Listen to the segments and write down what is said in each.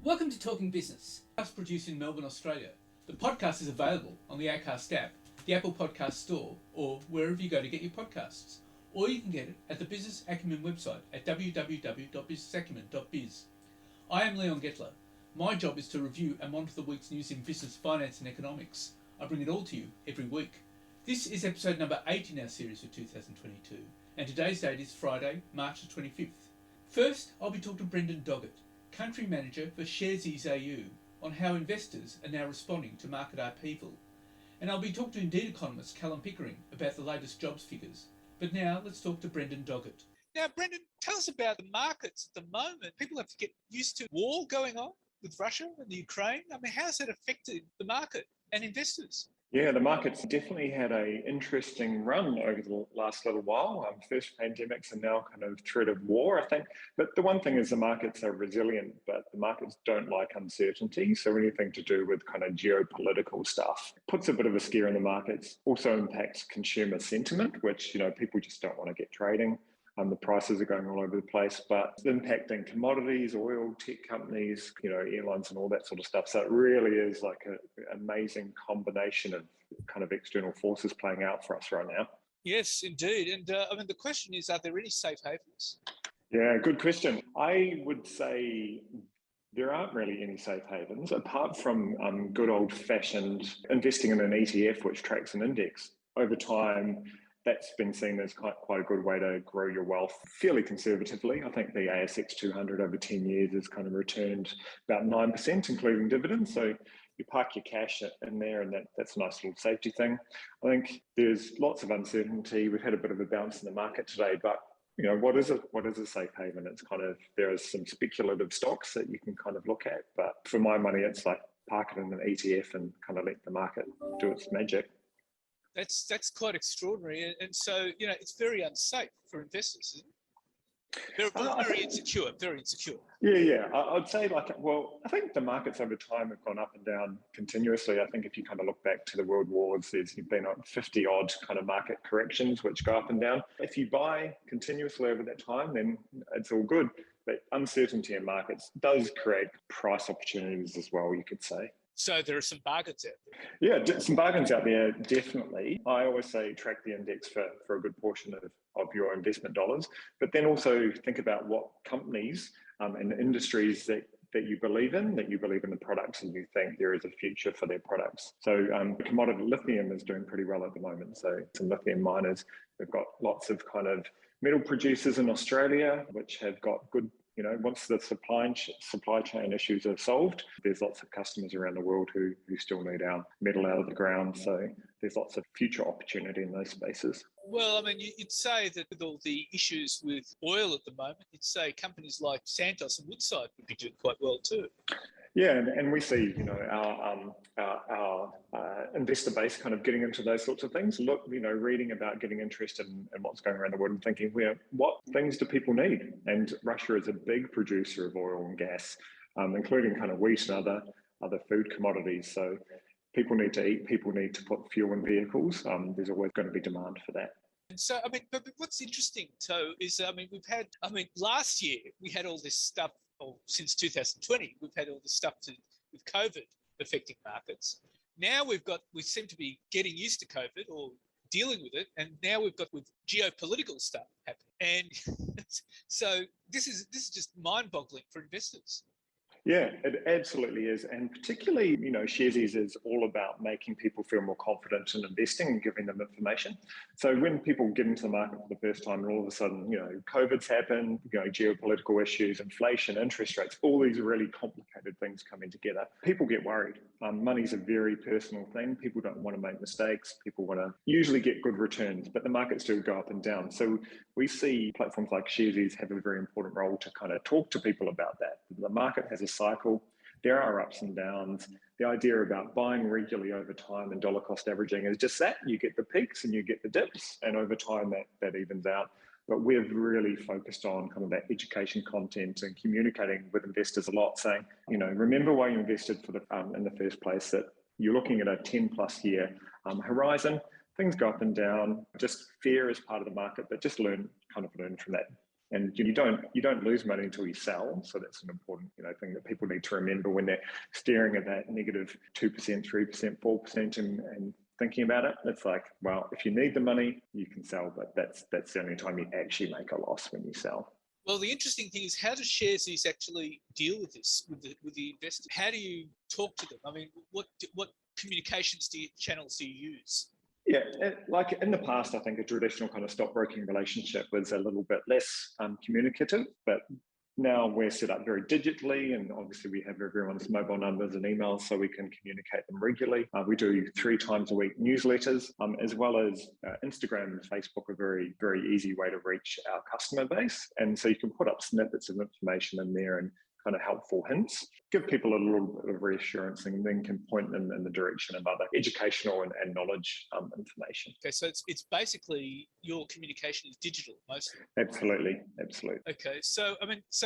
Welcome to Talking Business, podcast produced in Melbourne, Australia. The podcast is available on the Acast app, the Apple Podcast Store, or wherever you go to get your podcasts. Or you can get it at the Business Acumen website at www.businessacumen.biz. I am Leon Gettler. My job is to review and monitor the week's news in business, finance and economics. I bring it all to you every week. This is episode number 8 in our series for 2022, and today's date is Friday, March the 25th. First, I'll be talking to Brendan Doggett, Country Manager for Sharesies AU, on how investors are now responding to market upheaval. And I'll be talking to Indeed economist Callum Pickering about the latest jobs figures. But now let's talk to Brendan Doggett. Now, Brendan, tell us about the markets at the moment. People have to get used to war going on with Russia and the Ukraine. I mean, how has that affected the market and investors? Yeah, the market's definitely had an interesting run over the last little while. First pandemics and now kind of threat of war, I think. But the one thing is the markets are resilient, but the markets don't like uncertainty. So anything to do with kind of geopolitical stuff puts a bit of a scare in the markets. Also impacts consumer sentiment, which, people just don't want to get trading. The prices are going all over the place, but it's impacting commodities, oil, tech companies, airlines and all that sort of stuff. So it really is like an amazing combination of kind of external forces playing out for us right now. Yes, indeed. And the question is, are there any safe havens? Yeah, good question. I would say there aren't really any safe havens apart from good old fashioned investing in an ETF, which tracks an index over time. That's been seen as quite a good way to grow your wealth fairly conservatively. I think the ASIC 200 over 10 years has kind of returned about 9%, including dividends. So you park your cash in there and that's a nice little safety thing. I think there's lots of uncertainty. We've had a bit of a bounce in the market today, but what is a safe haven? It's kind of, there are some speculative stocks that you can kind of look at, but for my money, it's like park it in an ETF and kind of let the market do its magic. That's quite extraordinary, and so it's very unsafe for investors, isn't it? Very insecure. Yeah. I'd say I think the markets over time have gone up and down continuously. I think if you kind of look back to the world wars, there's been 50 odd kind of market corrections which go up and down. If you buy continuously over that time, then it's all good. But uncertainty in markets does create price opportunities as well, you could say. So there are some bargains out there. Yeah, some bargains out there, definitely. I always say track the index for a good portion of your investment dollars, but then also think about what companies and industries that you believe in the products and you think there is a future for their products. So commodity lithium is doing pretty well at the moment. So some lithium miners, we've got lots of kind of metal producers in Australia, which have got good, once the supply chain issues are solved, there's lots of customers around the world who still need our metal out of the ground. So there's lots of future opportunity in those spaces. Well, you'd say that with all the issues with oil at the moment, you'd say companies like Santos and Woodside would be doing quite well too. Yeah, and we see, our investor base kind of getting into those sorts of things. Look, reading about getting interested in what's going around the world and thinking, what things do people need? And Russia is a big producer of oil and gas, including kind of wheat and other food commodities. So people need to eat, people need to put fuel in vehicles. There's always going to be demand for that. And so, but what's interesting, is, we've had, last year we had all this stuff, or since 2020, we've had all this stuff with COVID affecting markets. Now we seem to be getting used to COVID or dealing with it, and now we've got with geopolitical stuff happening. And so this is just mind-boggling for investors. Yeah, it absolutely is. And particularly, Sharesies is all about making people feel more confident in investing and giving them information. So when people get into the market for the first time and all of a sudden, COVID's happened, geopolitical issues, inflation, interest rates, all these really complicated things coming together, people get worried. Money's a very personal thing. People don't want to make mistakes. People want to usually get good returns, but the markets do go up and down. So we see platforms like Sharesies have a very important role to kind of talk to people about that. The market has a cycle. There are ups and downs. The idea about buying regularly over time and dollar cost averaging is just that. You get the peaks and you get the dips, and over time that evens out. But we've really focused on kind of that education content and communicating with investors a lot, saying, remember why you invested in the first place, that you're looking at a 10 plus year horizon. Things go up and down. Just fear is part of the market, but just learn from that And you don't lose money until you sell. So that's an important thing that people need to remember when they're staring at that negative 2%, 3%, 4% and thinking about it. It's like, well, if you need the money, you can sell, but that's the only time you actually make a loss, when you sell. Well, the interesting thing is, how does Sharesies actually deal with this with the investors? How do you talk to them? I mean, what communications channels do you use? Yeah, like in the past, I think a traditional kind of stockbroking relationship was a little bit less communicative, but now we're set up very digitally, and obviously we have everyone's mobile numbers and emails so we can communicate them regularly. We do 3 times a week newsletters, as well as Instagram and Facebook, a very, very easy way to reach our customer base. And so you can put up snippets of information in there and kind of helpful hints, give people a little bit of reassurance, and then can point them in the direction of other educational and knowledge information. Okay, so it's basically your communication is digital mostly. Absolutely. Okay, so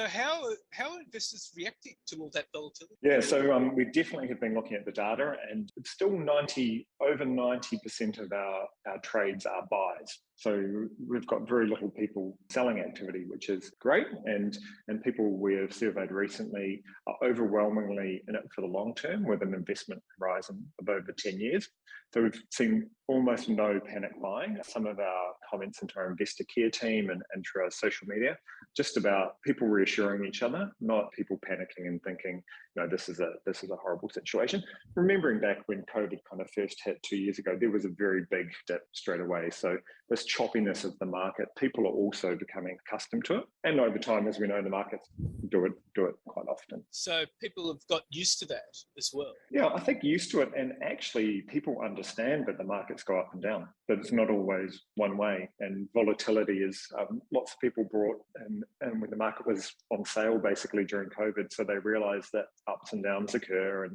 how are investors reacting to all that volatility? Yeah, so we definitely have been looking at the data, and it's still over 90% of our trades are buys. So we've got very little people selling activity, which is great. And people we have surveyed recently are overwhelmingly in it for the long term, with an investment horizon of over 10 years. So we've seen almost no panic buying. Some of our comments into our investor care team and through our social media, just about people reassuring each other, not people panicking and thinking, this is a horrible situation. Remembering back when COVID kind of first hit 2 years ago, there was a very big dip straight away. So this choppiness of the market, people are also becoming accustomed to it. And over time, as we know, the markets do it quite often. So people have got used to that as well. Yeah, I think used to it. And actually, people understand that the markets go up and down, but it's not always one way. And volatility is, lots of people brought in when the market was on sale basically during COVID. So they realized that ups and downs occur,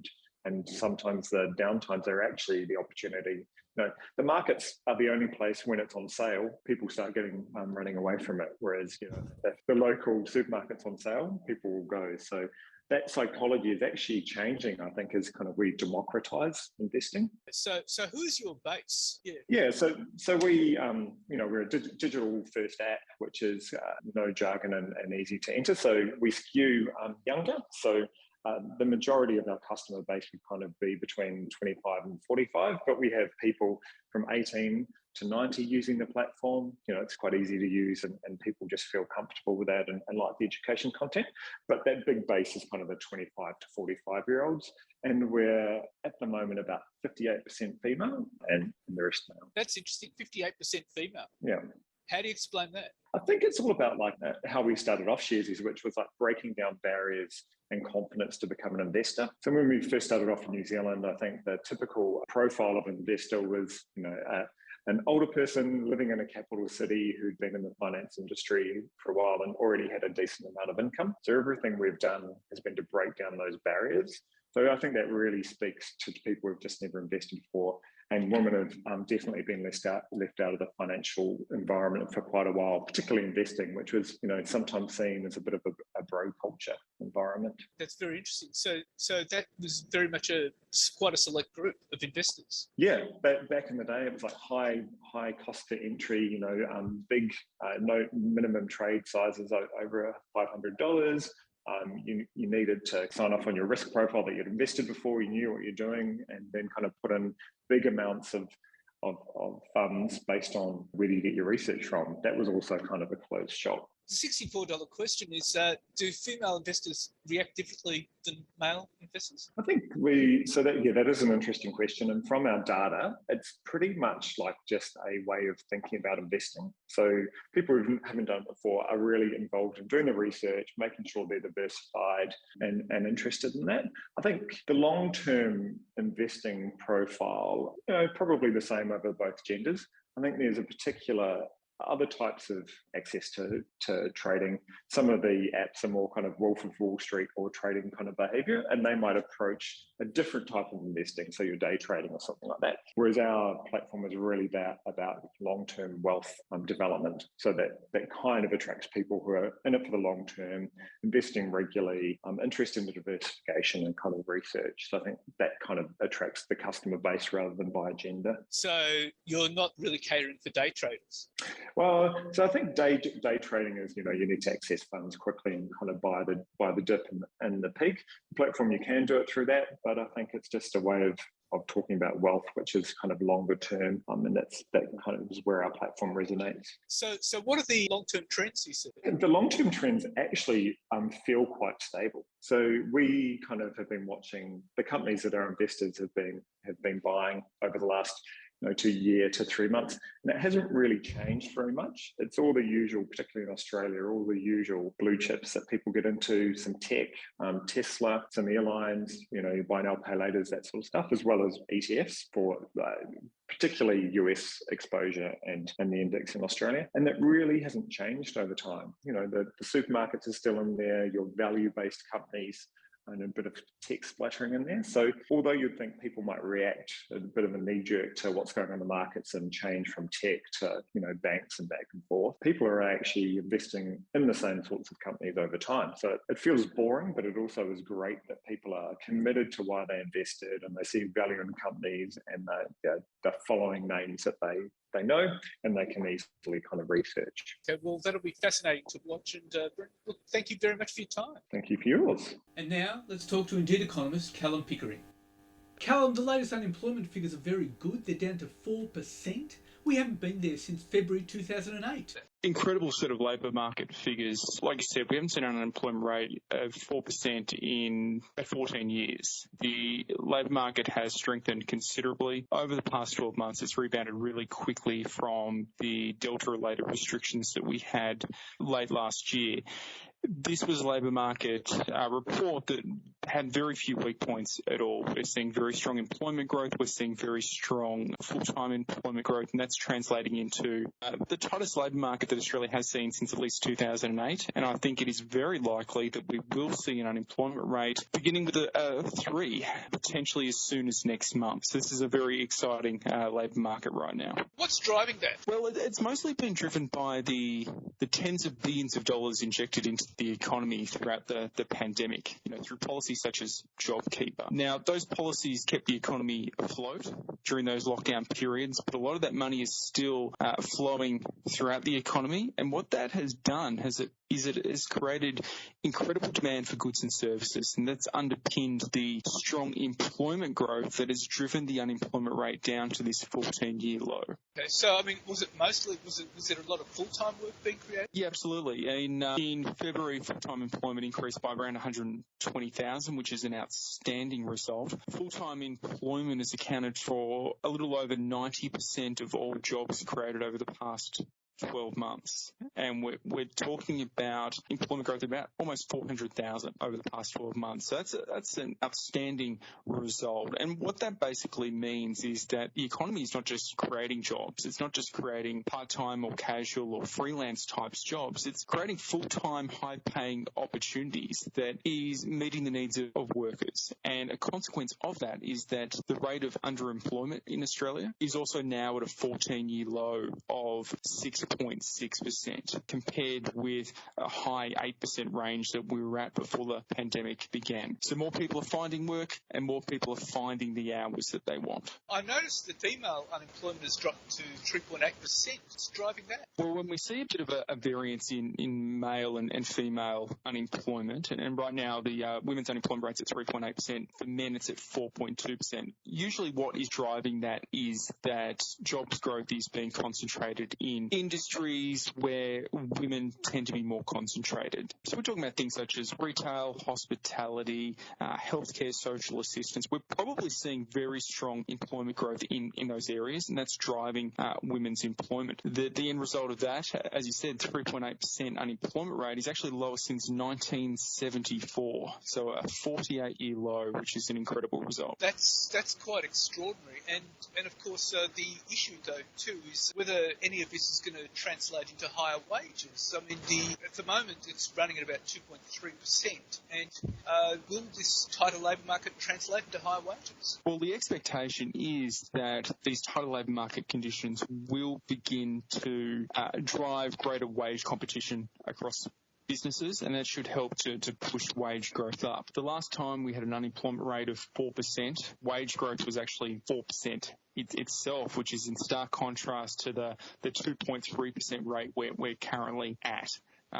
and sometimes the downtimes are actually the opportunity. The markets are the only place when it's on sale, people start getting running away from it. Whereas, if the local supermarket's on sale, people will go. So that psychology is actually changing, I think, as kind of we democratize investing. So who is your base? Yeah. So we, we're a digital first app, which is no jargon and easy to enter. So we skew younger. So the majority of our customer base would kind of be between 25 and 45, but we have people from 18 to 90 using the platform. It's quite easy to use, and people just feel comfortable with that and like the education content. But that big base is kind of the 25 to 45-year-olds. And we're at the moment about 58% female and the rest male. That's interesting, 58% female. Yeah. How do you explain that? I think it's all about how we started off Sharesies, which was like breaking down barriers and confidence to become an investor. So when we first started off in New Zealand, I think the typical profile of an investor was, an older person living in a capital city who'd been in the finance industry for a while and already had a decent amount of income. So everything we've done has been to break down those barriers. So I think that really speaks to people who've just never invested before. And women have definitely been left out of the financial environment for quite a while, particularly investing, which was, sometimes seen as a bit of a bro culture environment. That's very interesting. So that was very much quite a select group of investors. Yeah, back in the day, it was like high cost to entry, big no minimum trade sizes over $500. You needed to sign off on your risk profile that you'd invested before, you knew what you're doing, and then kind of put in big amounts of funds based on where do you get your research from. That was also kind of a closed shop. The $64 question is, do female investors react differently than male investors? I think that is an interesting question. And from our data, it's pretty much like just a way of thinking about investing. So people who haven't done it before are really involved in doing the research, making sure they're diversified and interested in that. I think the long-term investing profile, probably the same over both genders. I think there's a particular other types of access to trading. Some of the apps are more kind of Wolf of Wall Street or trading kind of behavior, and they might approach a different type of investing, so you're day trading or something like that. Whereas our platform is really about long-term wealth development. So that kind of attracts people who are in it for the long term, investing regularly, interested in the diversification and kind of research. So I think that kind of attracts the customer base rather than by gender. So you're not really catering for day traders? Well, so I think day trading is, you need to access funds quickly and kind of buy the dip and the peak. The platform, you can do it through that, but I think it's just a way of talking about wealth, which is kind of longer term, and that kind of is where our platform resonates. So what are the long-term trends you see? The long-term trends actually feel quite stable. So we kind of have been watching the companies that our investors have been buying over the last 2 year to 3 months. And it hasn't really changed very much. It's all the usual, particularly in Australia, all the usual blue chips that people get into, some tech, Tesla, some airlines, buy now, pay laters, that sort of stuff, as well as ETFs for particularly US exposure and the index in Australia. And that really hasn't changed over time. The supermarkets are still in there, your value-based companies, and a bit of tech splattering in there. So although you'd think people might react a bit of a knee-jerk to what's going on in the markets and change from tech to banks and back and forth, people are actually investing in the same sorts of companies over time. So it feels boring, but it also is great that people are committed to why they invested and they see value in companies and they're following names that they know and they can easily kind of research. Okay, well, that'll be fascinating to watch. And look, thank you very much for your time. Thank you for yours. And now let's talk to Indeed economist Callum Pickering. Callum, the latest unemployment figures are very good. They're down to 4%. We haven't been there since February 2008. Incredible sort of labour market figures. Like you said, we haven't seen an unemployment rate of 4% in 14 years. The labour market has strengthened considerably. Over the past 12 months, it's rebounded really quickly from the Delta-related restrictions that we had late last year. This was a labour market report that had very few weak points at all. We're seeing very strong employment growth. We're seeing very strong full-time employment growth, and that's translating into the tightest labour market that Australia has seen since at least 2008. And I think it is very likely that we will see an unemployment rate beginning with a 3, potentially as soon as next month. So this is a very exciting labour market right now. What's driving that? Well, it's mostly been driven by the tens of billions of dollars injected into the economy throughout the pandemic, through policies such as JobKeeper. Now, those policies kept the economy afloat during those lockdown periods, but a lot of that money is still flowing throughout the economy. And what that has done is it has created incredible demand for goods and services, and that's underpinned the strong employment growth that has driven the unemployment rate down to this 14-year low. Okay, so was it there a lot of full-time work being created? Yeah, absolutely. In February, full-time employment increased by around 120,000, which is an outstanding result. Full-time employment has accounted for a little over 90% of all jobs created over the past 12 months. And we're talking about employment growth of about almost 400,000 over the past 12 months. So that's an outstanding result. And what that basically means is that the economy is not just creating jobs. It's not just creating part-time or casual or freelance types jobs. It's creating full-time, high-paying opportunities that is meeting the needs of workers. And a consequence of that is that the rate of underemployment in Australia is also now at a 14-year low of 6.6%, compared with a high 8% range that we were at before the pandemic began. So more people are finding work and more people are finding the hours that they want. I noticed that female unemployment has dropped to 3.8%. What's driving that? Well, when we see a bit of a variance in male and female unemployment, and right now the women's unemployment rate's at 3.8%, for men it's at 4.2%. Usually what is driving that is that jobs growth is being concentrated in industries where women tend to be more concentrated. So we're talking about things such as retail, hospitality, healthcare, social assistance. We're probably seeing very strong employment growth in those areas, and that's driving women's employment. The end result of that, as you said, 3.8% unemployment rate is actually lowest since 1974, so a 48-year low, which is an incredible result. That's quite extraordinary, and of course the issue though too is whether any of this is going to translate into higher wages. I mean, at the moment it's running at about 2.3%, and will this tighter labour market translate into higher wages? Well, the expectation is that these tighter labour market conditions will begin to drive greater wage competition across businesses, and that should help to push wage growth up. The last time we had an unemployment rate of 4%, wage growth was actually 4% itself, which is in stark contrast to the 2.3% rate we're currently at.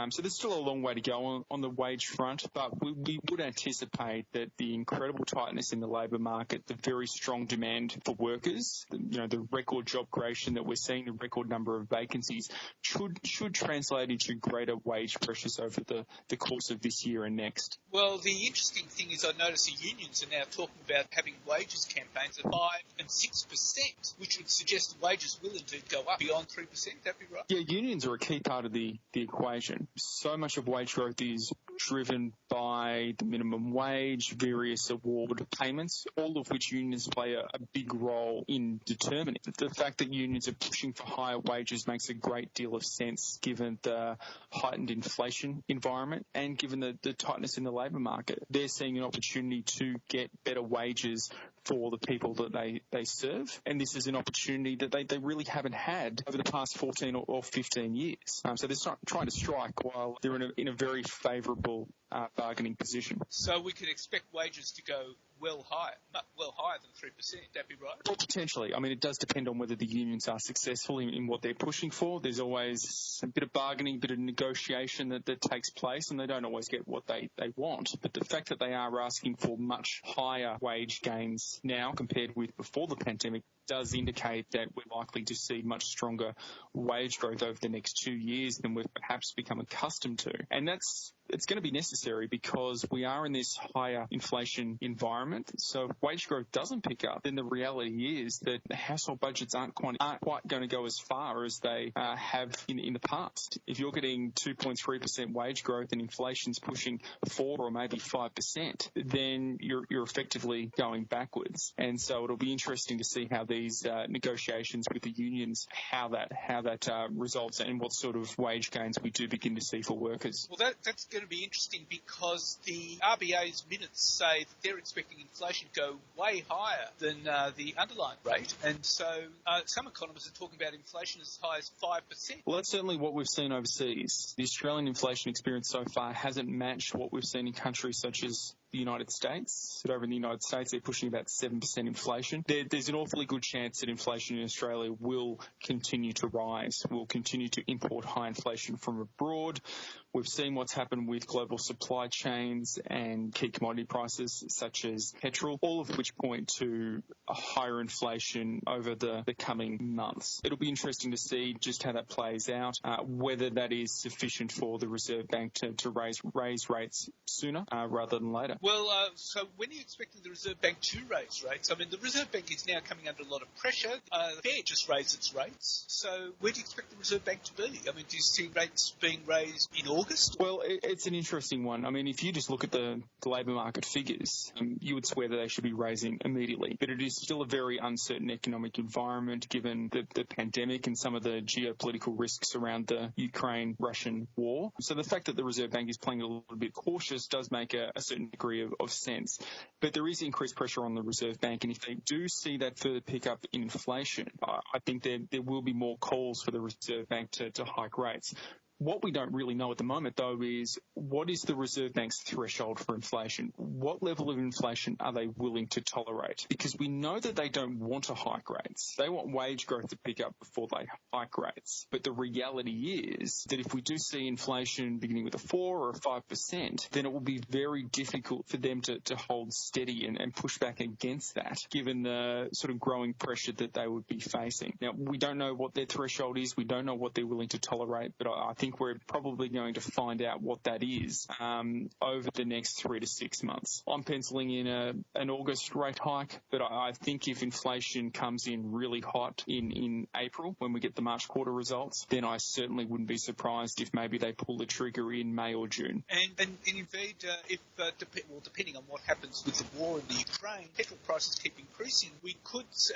So there's still a long way to go on the wage front, but we would anticipate that the incredible tightness in the labour market, the very strong demand for workers, the record job creation that we're seeing, the record number of vacancies, should translate into greater wage pressures over the course of this year and next. Well, the interesting thing is I notice the unions are now talking about having wages campaigns at 5 and 6%, which would suggest wages will indeed go up beyond 3%. That'd be right? Yeah, unions are a key part of the equation. So much of wage growth is driven by the minimum wage, various award payments, all of which unions play a big role in determining. The fact that unions are pushing for higher wages makes a great deal of sense given the heightened inflation environment and given the tightness in the labour market. They're seeing an opportunity to get better wages for the people that they serve, and this is an opportunity that they really haven't had over the past 14 or 15 years. So they're trying to strike while they're in a very favourable bargaining position. So we could expect wages to go well higher than 3%. That'd be right? Well, potentially. I mean, it does depend on whether the unions are successful in what they're pushing for. There's always a bit of bargaining, a bit of negotiation that takes place, and they don't always get what they want. But the fact that they are asking for much higher wage gains now compared with before the pandemic does indicate that we're likely to see much stronger wage growth over the next 2 years than we've perhaps become accustomed to. And it's going to be necessary because we are in this higher inflation environment. So if wage growth doesn't pick up, then the reality is that the household budgets aren't quite going to go as far as they have in the past. If you're getting 2.3% wage growth and inflation's pushing 4 or maybe 5%, then you're effectively going backwards. And so it'll be interesting to see how these negotiations with the unions, how that results and what sort of wage gains we do begin to see for workers. Well, that's going to be interesting because the RBA's minutes say that they're expecting inflation to go way higher than the underlying rate. And so some economists are talking about inflation as high as 5%. Well, that's certainly what we've seen overseas. The Australian inflation experience so far hasn't matched what we've seen in countries such as the United States. But over in the United States, they're pushing about 7% inflation. There's an awfully good chance that inflation in Australia will continue to rise. We'll continue to import high inflation from abroad. We've seen what's happened with global supply chains and key commodity prices such as petrol, all of which point to a higher inflation over the coming months. It'll be interesting to see just how that plays out, whether that is sufficient for the Reserve Bank to raise rates sooner rather than later. Well, so when are you expecting the Reserve Bank to raise rates? I mean, the Reserve Bank is now coming under a lot of pressure. The Fed just raised its rates. So where do you expect the Reserve Bank to be? I mean, do you see rates being raised in August? Well, it's an interesting one. I mean, if you just look at the labour market figures, you would swear that they should be raising immediately. But it is still a very uncertain economic environment given the pandemic and some of the geopolitical risks around the Ukraine-Russian war. So the fact that the Reserve Bank is playing a little bit cautious does make a certain degree of sense. But there is increased pressure on the Reserve Bank, and if they do see that further pickup in inflation, I think there will be more calls for the Reserve Bank to hike rates. What we don't really know at the moment, though, is what is the Reserve Bank's threshold for inflation? What level of inflation are they willing to tolerate? Because we know that they don't want to hike rates. They want wage growth to pick up before they hike rates. But the reality is that if we do see inflation beginning with a 4 or a 5%, then it will be very difficult for them to hold steady and push back against that, given the sort of growing pressure that they would be facing. Now, we don't know what their threshold is. We don't know what they're willing to tolerate, but I think we're probably going to find out what that is over the next 3 to 6 months. I'm penciling in an August rate hike, but I think if inflation comes in really hot in April when we get the March quarter results, then I certainly wouldn't be surprised if maybe they pull the trigger in May or June. And indeed, depending on what happens with the war in the Ukraine, petrol prices keep increasing,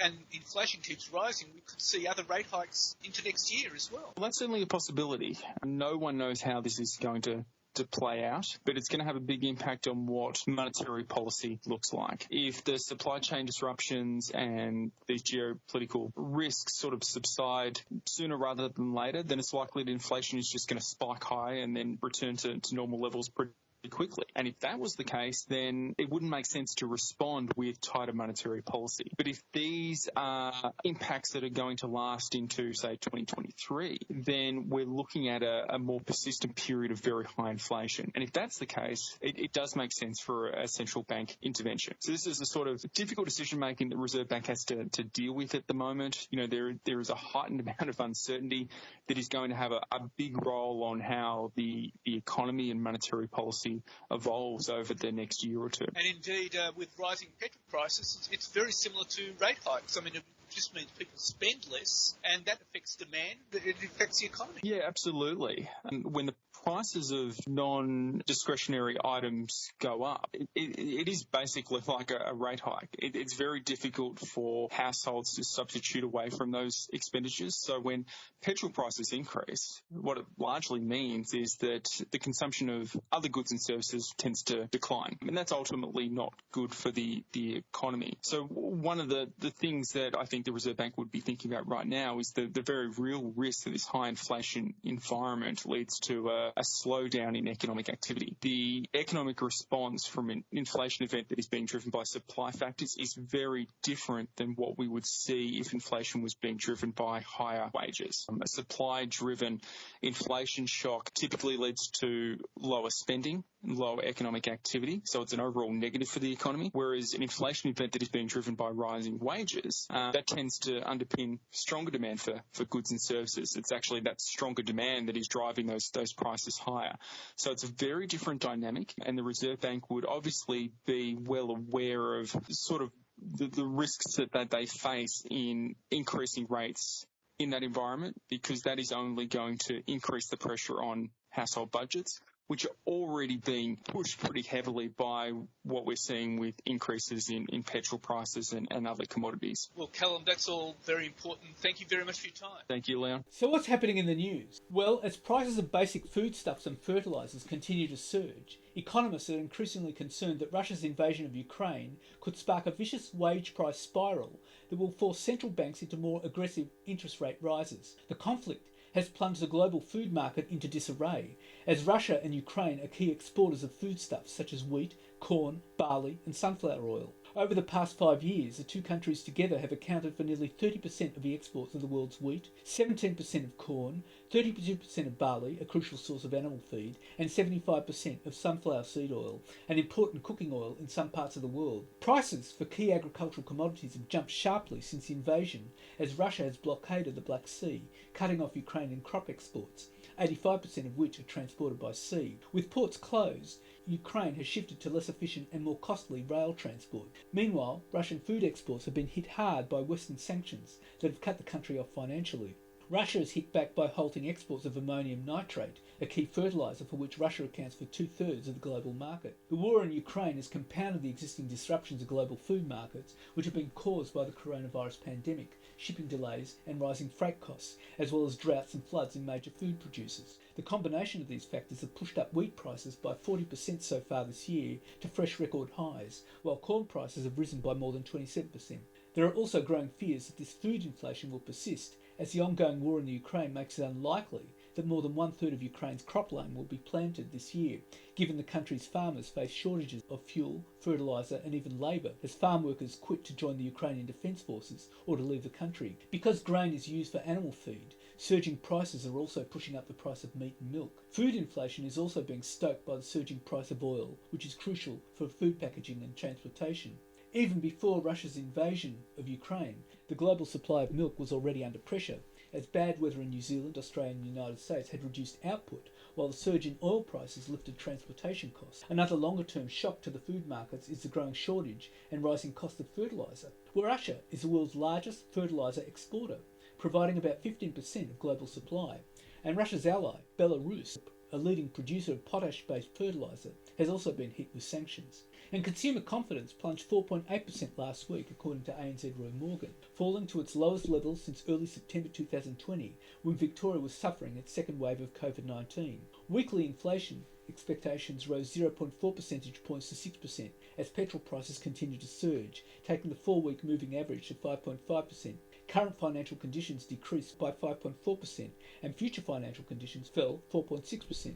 and inflation keeps rising, we could see other rate hikes into next year as well. Well, that's certainly a possibility. No one knows how this is going to to play out, but it's going to have a big impact on what monetary policy looks like. If the supply chain disruptions and these geopolitical risks sort of subside sooner rather than later, then it's likely that inflation is just going to spike high and then return to normal levels pretty quickly. And if that was the case, then it wouldn't make sense to respond with tighter monetary policy. But if these are impacts that are going to last into, say, 2023, then we're looking at a more persistent period of very high inflation. And if that's the case, it does make sense for a central bank intervention. So this is the sort of difficult decision-making the Reserve Bank has to deal with at the moment. You know, there is a heightened amount of uncertainty that is going to have a big role on how the economy and monetary policy evolves over the next year or two. And indeed, with rising petrol prices, it's very similar to rate hikes. I mean, it just means people spend less, and that affects demand, but it affects the economy. Yeah, absolutely. When the prices of non-discretionary items go up, it is basically like a rate hike. It's very difficult for households to substitute away from those expenditures. So when petrol prices increase, what it largely means is that the consumption of other goods and services tends to decline. And that's ultimately not good for the economy. So one of the things that I think the Reserve Bank would be thinking about right now is the very real risk that this high inflation environment leads to a slowdown in economic activity. The economic response from an inflation event that is being driven by supply factors is very different than what we would see if inflation was being driven by higher wages. A supply-driven inflation shock typically leads to lower spending, lower economic activity, so it's an overall negative for the economy, whereas an inflation event that is being driven by rising wages, that tends to underpin stronger demand for goods and services. It's actually that stronger demand that is driving those prices higher. So it's a very different dynamic, and the Reserve Bank would obviously be well aware of sort of the risks that they face in increasing rates in that environment, because that is only going to increase the pressure on household budgets, which are already being pushed pretty heavily by what we're seeing with increases in petrol prices and other commodities. Well, Callum, that's all very important. Thank you very much for your time. Thank you, Leon. So what's happening in the news? Well, as prices of basic foodstuffs and fertilisers continue to surge, economists are increasingly concerned that Russia's invasion of Ukraine could spark a vicious wage price spiral that will force central banks into more aggressive interest rate rises. The conflict has plunged the global food market into disarray, as Russia and Ukraine are key exporters of foodstuffs such as wheat, corn, barley and sunflower oil. Over the past 5 years, the two countries together have accounted for nearly 30% of the exports of the world's wheat, 17% of corn, 32% of barley, a crucial source of animal feed, and 75% of sunflower seed oil, an important cooking oil in some parts of the world. Prices for key agricultural commodities have jumped sharply since the invasion, as Russia has blockaded the Black Sea, cutting off Ukrainian crop exports, 85% of which are transported by sea. With ports closed, Ukraine has shifted to less efficient and more costly rail transport. Meanwhile, Russian food exports have been hit hard by Western sanctions that have cut the country off financially. Russia is hit back by halting exports of ammonium nitrate, a key fertiliser for which Russia accounts for 2/3 of the global market. The war in Ukraine has compounded the existing disruptions of global food markets, which have been caused by the coronavirus pandemic, shipping delays and rising freight costs, as well as droughts and floods in major food producers. The combination of these factors have pushed up wheat prices by 40% so far this year to fresh record highs, while corn prices have risen by more than 27%. There are also growing fears that this food inflation will persist, as the ongoing war in the Ukraine makes it unlikely that more than 1/3 of Ukraine's cropland will be planted this year, given the country's farmers face shortages of fuel, fertiliser and even labour as farm workers quit to join the Ukrainian Defence Forces or to leave the country. Because grain is used for animal feed, surging prices are also pushing up the price of meat and milk. Food inflation is also being stoked by the surging price of oil, which is crucial for food packaging and transportation. Even before Russia's invasion of Ukraine, the global supply of milk was already under pressure, as bad weather in New Zealand, Australia and the United States had reduced output, while the surge in oil prices lifted transportation costs. Another longer-term shock to the food markets is the growing shortage and rising cost of fertiliser. Russia is the world's largest fertiliser exporter, providing about 15% of global supply, and Russia's ally, Belarus, a leading producer of potash-based fertiliser, has also been hit with sanctions. And consumer confidence plunged 4.8% last week, according to ANZ Roy Morgan, falling to its lowest level since early September 2020, when Victoria was suffering its second wave of COVID-19. Weekly inflation expectations rose 0.4 percentage points to 6% as petrol prices continued to surge, taking the 4-week moving average to 5.5%. Current financial conditions decreased by 5.4% and future financial conditions fell 4.6%.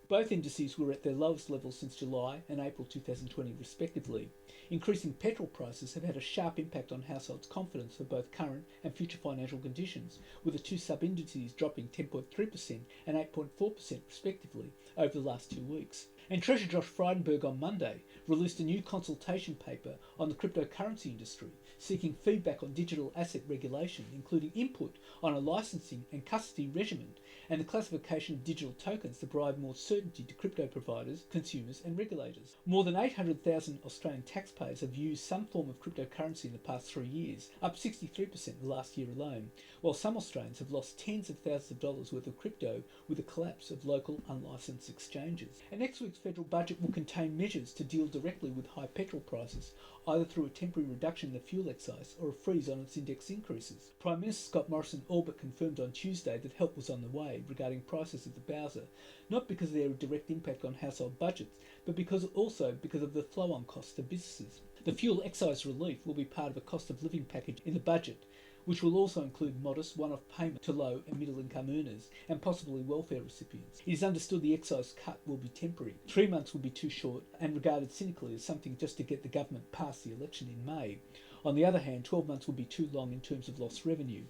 Both indices were at their lowest levels since July and April 2020 respectively. Increasing petrol prices have had a sharp impact on households' confidence for both current and future financial conditions, with the two sub-indices dropping 10.3% and 8.4% respectively over the last 2 weeks. And Treasurer Josh Frydenberg on Monday released a new consultation paper on the cryptocurrency industry, seeking feedback on digital asset regulation, including input on a licensing and custody regimen and the classification of digital tokens to provide more certainty to crypto providers, consumers and regulators. More than 800,000 Australian taxpayers have used some form of cryptocurrency in the past 3 years, up 63% in the last year alone, while some Australians have lost tens of thousands of dollars worth of crypto with the collapse of local unlicensed exchanges. And next week's federal budget will contain measures to deal directly with high petrol prices, either through a temporary reduction in the fuel excise or a freeze on its index increases. Prime Minister Scott Morrison all but confirmed on Tuesday that help was on the way regarding prices of the Bowser, not because of their direct impact on household budgets, but because of the flow-on costs to businesses. The fuel excise relief will be part of a cost of living package in the budget, which will also include modest one-off payment to low and middle income earners and possibly welfare recipients. It is understood the excise cut will be temporary. 3 months will be too short and regarded cynically as something just to get the government past the election in May. On the other hand, 12 months will be too long in terms of lost revenue.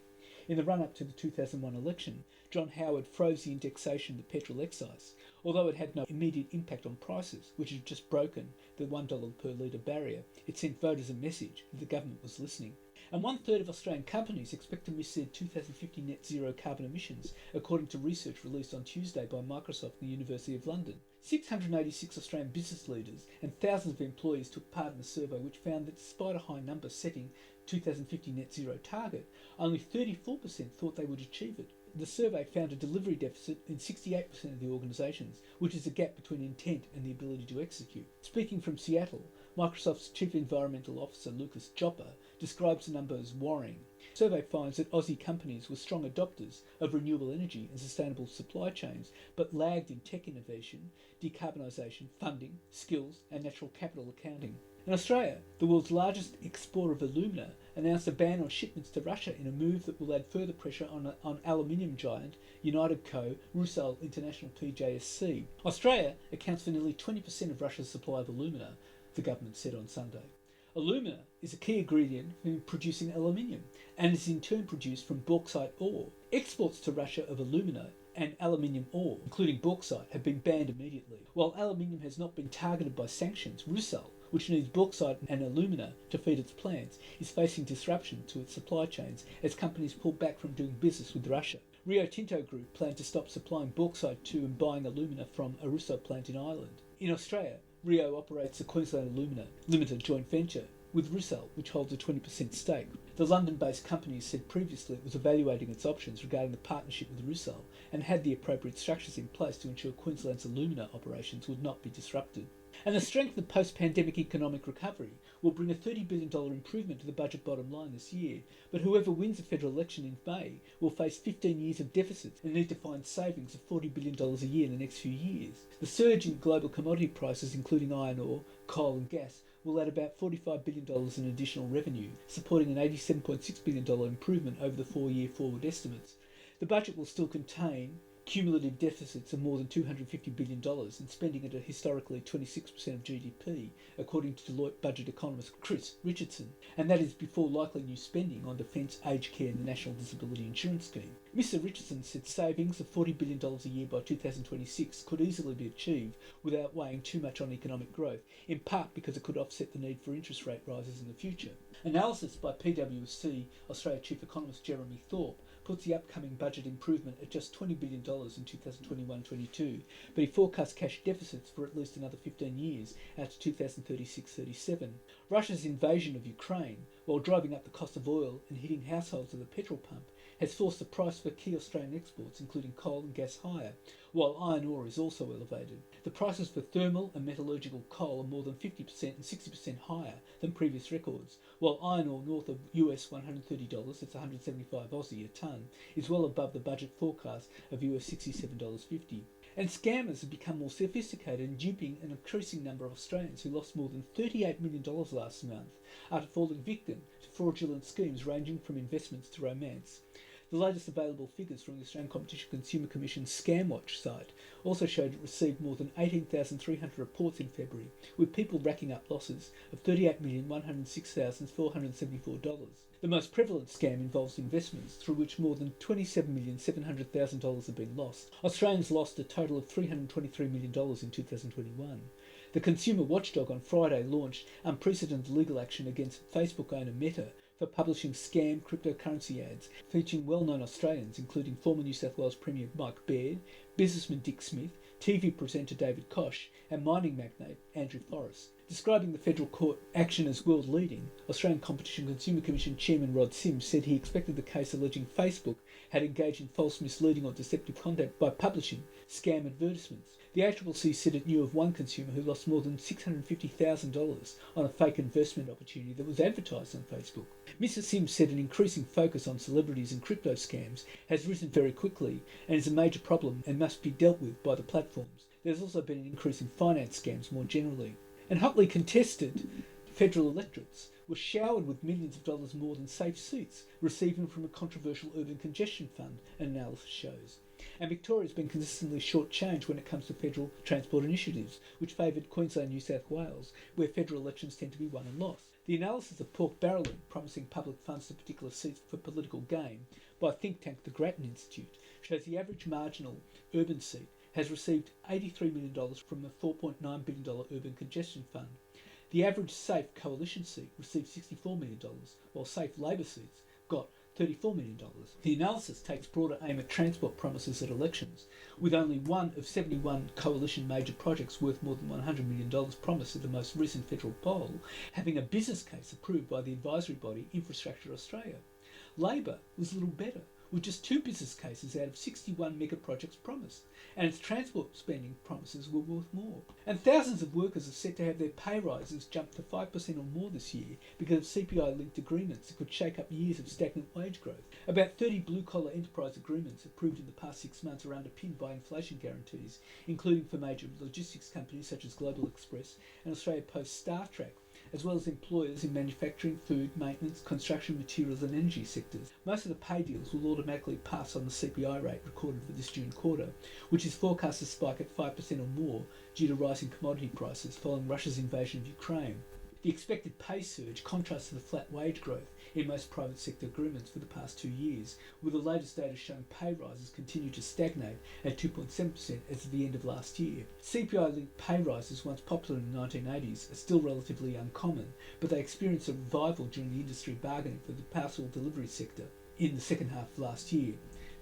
In the run-up to the 2001 election, John Howard froze the indexation of the petrol excise, although it had no immediate impact on prices, which had just broken the $1 per litre barrier. It sent voters a message that the government was listening. And 1/3 of Australian companies expect to miss their 2050 net zero carbon emissions, according to research released on Tuesday by Microsoft and the University of London. 686 Australian business leaders and thousands of employees took part in the survey, which found that despite a high number setting 2050 net zero target, only 34% thought they would achieve it. The survey found a delivery deficit in 68% of the organisations, which is a gap between intent and the ability to execute. Speaking from Seattle, Microsoft's Chief Environmental Officer Lucas Joppa describes the number as worrying. The survey finds that Aussie companies were strong adopters of renewable energy and sustainable supply chains, but lagged in tech innovation, decarbonisation, funding, skills and natural capital accounting. In Australia, the world's largest exporter of alumina announced a ban on shipments to Russia in a move that will add further pressure on aluminium giant United Co. Rusal International PJSC. Australia accounts for nearly 20% of Russia's supply of alumina, the government said on Sunday. Alumina is a key ingredient in producing aluminium and is in turn produced from bauxite ore. Exports to Russia of alumina and aluminium ore, including bauxite, have been banned immediately. While aluminium has not been targeted by sanctions, Rusal, which needs bauxite and alumina to feed its plants, is facing disruption to its supply chains as companies pull back from doing business with Russia. Rio Tinto Group plan to stop supplying bauxite to and buying alumina from a Rusal plant in Ireland. In Australia, Rio operates the Queensland Alumina Limited joint venture with Rusal, which holds a 20% stake. The London-based company said previously it was evaluating its options regarding the partnership with Rusal and had the appropriate structures in place to ensure Queensland's alumina operations would not be disrupted. And the strength of post-pandemic economic recovery will bring a $30 billion improvement to the budget bottom line this year, but whoever wins the federal election in May will face 15 years of deficits and need to find savings of $40 billion a year in the next few years. The surge in global commodity prices, including iron ore, coal and gas, will add about $45 billion in additional revenue, supporting an $87.6 billion improvement over the 4-year forward estimates. The budget will still contain cumulative deficits of more than $250 billion and spending at a historically 26% of GDP, according to Deloitte budget economist Chris Richardson, and that is before likely new spending on defence, aged care and the National Disability Insurance Scheme. Mr Richardson said savings of $40 billion a year by 2026 could easily be achieved without weighing too much on economic growth, in part because it could offset the need for interest rate rises in the future. Analysis by PwC Australia Chief Economist Jeremy Thorpe puts the upcoming budget improvement at just $20 billion in 2021-22, but he forecasts cash deficits for at least another 15 years out to 2036-37. Russia's invasion of Ukraine, while driving up the cost of oil and hitting households at the petrol pump, has forced the price for key Australian exports, including coal and gas, higher, while iron ore is also elevated. The prices for thermal and metallurgical coal are more than 50% and 60% higher than previous records, while iron ore north of US $130, that's 175 Aussie a tonne, is well above the budget forecast of US $67.50. And scammers have become more sophisticated in duping an increasing number of Australians who lost more than $38 million last month after falling victim to fraudulent schemes ranging from investments to romance. The latest available figures from the Australian Competition Consumer Commission's ScamWatch site also showed it received more than 18,300 reports in February, with people racking up losses of $38,106,474. The most prevalent scam involves investments through which more than $27,700,000 have been lost. Australians lost a total of $323 million in 2021. The consumer watchdog on Friday launched unprecedented legal action against Facebook owner Meta for publishing scam cryptocurrency ads featuring well-known Australians, including former New South Wales Premier Mike Baird, businessman Dick Smith, TV presenter David Koch, and mining magnate Andrew Forrest. Describing the federal court action as world-leading, Australian Competition Consumer Commission Chairman Rod Sims said he expected the case alleging Facebook had engaged in false, misleading or deceptive conduct by publishing scam advertisements. The ACCC said it knew of one consumer who lost more than $650,000 on a fake investment opportunity that was advertised on Facebook. Mr. Sims said an increasing focus on celebrities and crypto scams has risen very quickly and is a major problem and must be dealt with by the platforms. There's also been an increase in finance scams more generally. And hotly contested federal electorates were showered with millions of dollars more than safe seats received them from a controversial urban congestion fund, an analysis shows. And Victoria has been consistently shortchanged when it comes to federal transport initiatives, which favoured Queensland and New South Wales, where federal elections tend to be won and lost. The analysis of pork barrelling, promising public funds to particular seats for political gain, by think tank the Grattan Institute, shows the average marginal urban seat has received $83 million from a $4.9 billion urban congestion fund. The average safe coalition seat received $64 million, while safe Labor seats got $34 million. The analysis takes broader aim at transport promises at elections, with only one of 71 coalition major projects worth more than $100 million promised at the most recent federal poll, having a business case approved by the advisory body Infrastructure Australia. Labor was little better, with just 2 business cases out of 61 mega projects promised, and its transport spending promises were worth more. And thousands of workers are set to have their pay rises jump to 5% or more this year because of CPI-linked agreements that could shake up years of stagnant wage growth. About 30 blue-collar enterprise agreements approved in the past 6 months are underpinned by inflation guarantees, including for major logistics companies such as Global Express and Australia Post StarTrack, as well as employers in manufacturing, food, maintenance, construction materials and energy sectors. Most of the pay deals will automatically pass on the CPI rate recorded for this June quarter, which is forecast to spike at 5% or more due to rising commodity prices following Russia's invasion of Ukraine. The expected pay surge contrasts to the flat wage growth in most private sector agreements for the past 2 years, with the latest data showing pay rises continue to stagnate at 2.7% as of the end of last year. CPI-linked pay rises, once popular in the 1980s, are still relatively uncommon, but they experienced a revival during the industry bargaining for the parcel delivery sector in the second half of last year.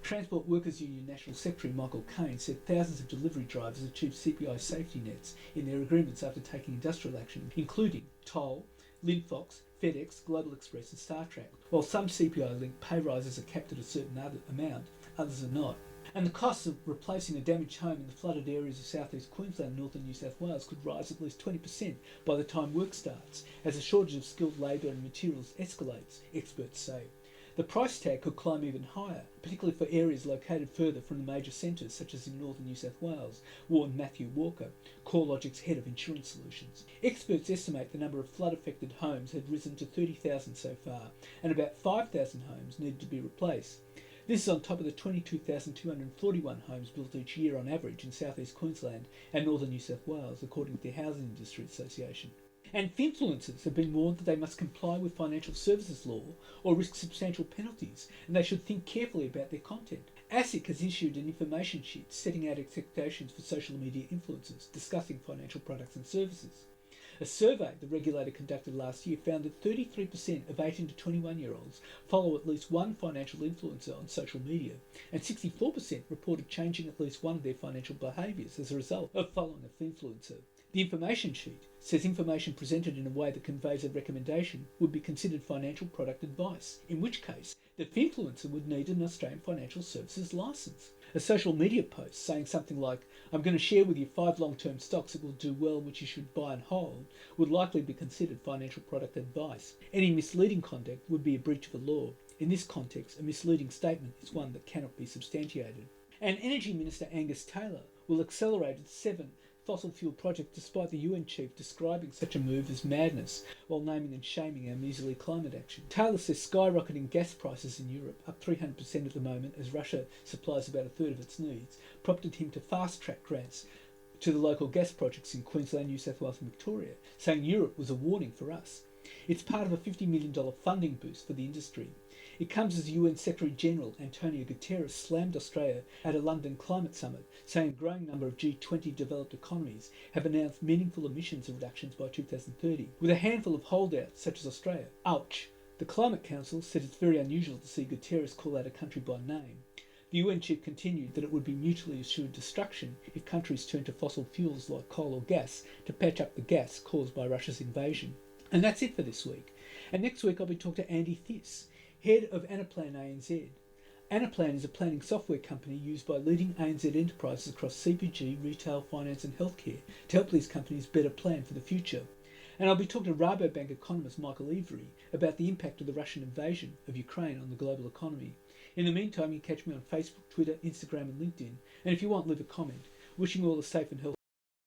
Transport Workers Union National Secretary Michael Caine said thousands of delivery drivers achieved CPI safety nets in their agreements after taking industrial action, including Toll, Linfox, FedEx, Global Express and StarTrack. While some CPI-linked pay rises are capped at a certain amount, others are not. And the costs of replacing a damaged home in the flooded areas of southeast Queensland and northern New South Wales could rise at least 20% by the time work starts, as a shortage of skilled labour and materials escalates, experts say. The price tag could climb even higher, particularly for areas located further from the major centres such as in northern New South Wales, warned Matthew Walker, CoreLogic's head of insurance solutions. Experts estimate the number of flood-affected homes had risen to 30,000 so far, and about 5,000 homes needed to be replaced. This is on top of the 22,241 homes built each year on average in southeast Queensland and northern New South Wales, according to the Housing Industry Association. And influencers have been warned that they must comply with financial services law or risk substantial penalties, and they should think carefully about their content. ASIC has issued an information sheet setting out expectations for social media influencers discussing financial products and services. A survey the regulator conducted last year found that 33% of 18 to 21-year-olds follow at least one financial influencer on social media, and 64% reported changing at least one of their financial behaviours as a result of following an influencer. The information sheet says information presented in a way that conveys a recommendation would be considered financial product advice, in which case the influencer would need an Australian Financial Services licence. A social media post saying something like, "I'm going to share with you 5 long-term stocks that will do well which you should buy and hold," would likely be considered financial product advice. Any misleading conduct would be a breach of the law. In this context, a misleading statement is one that cannot be substantiated. And Energy Minister Angus Taylor will accelerate its 7 fossil fuel projects despite the UN chief describing such a move as madness while naming and shaming our measly climate action. Taylor says skyrocketing gas prices in Europe, up 300% at the moment as Russia supplies about a third of its needs, prompted him to fast-track grants to the local gas projects in Queensland, New South Wales and Victoria, saying Europe was a warning for us. It's part of a $50 million funding boost for the industry. It comes as UN Secretary-General Antonio Guterres slammed Australia at a London climate summit, saying a growing number of G20 developed economies have announced meaningful emissions reductions by 2030, with a handful of holdouts such as Australia. Ouch! The Climate Council said it's very unusual to see Guterres call out a country by name. The UN chief continued that it would be mutually assured destruction if countries turned to fossil fuels like coal or gas to patch up the gas caused by Russia's invasion. And that's it for this week. And next week I'll be talking to Andy Thiss, head of Anaplan ANZ. Anaplan is a planning software company used by leading ANZ enterprises across CPG, retail, finance and healthcare to help these companies better plan for the future. And I'll be talking to Rabobank economist Michael Every about the impact of the Russian invasion of Ukraine on the global economy. In the meantime, you can catch me on Facebook, Twitter, Instagram and LinkedIn. And if you want, leave a comment. Wishing you all a safe and healthy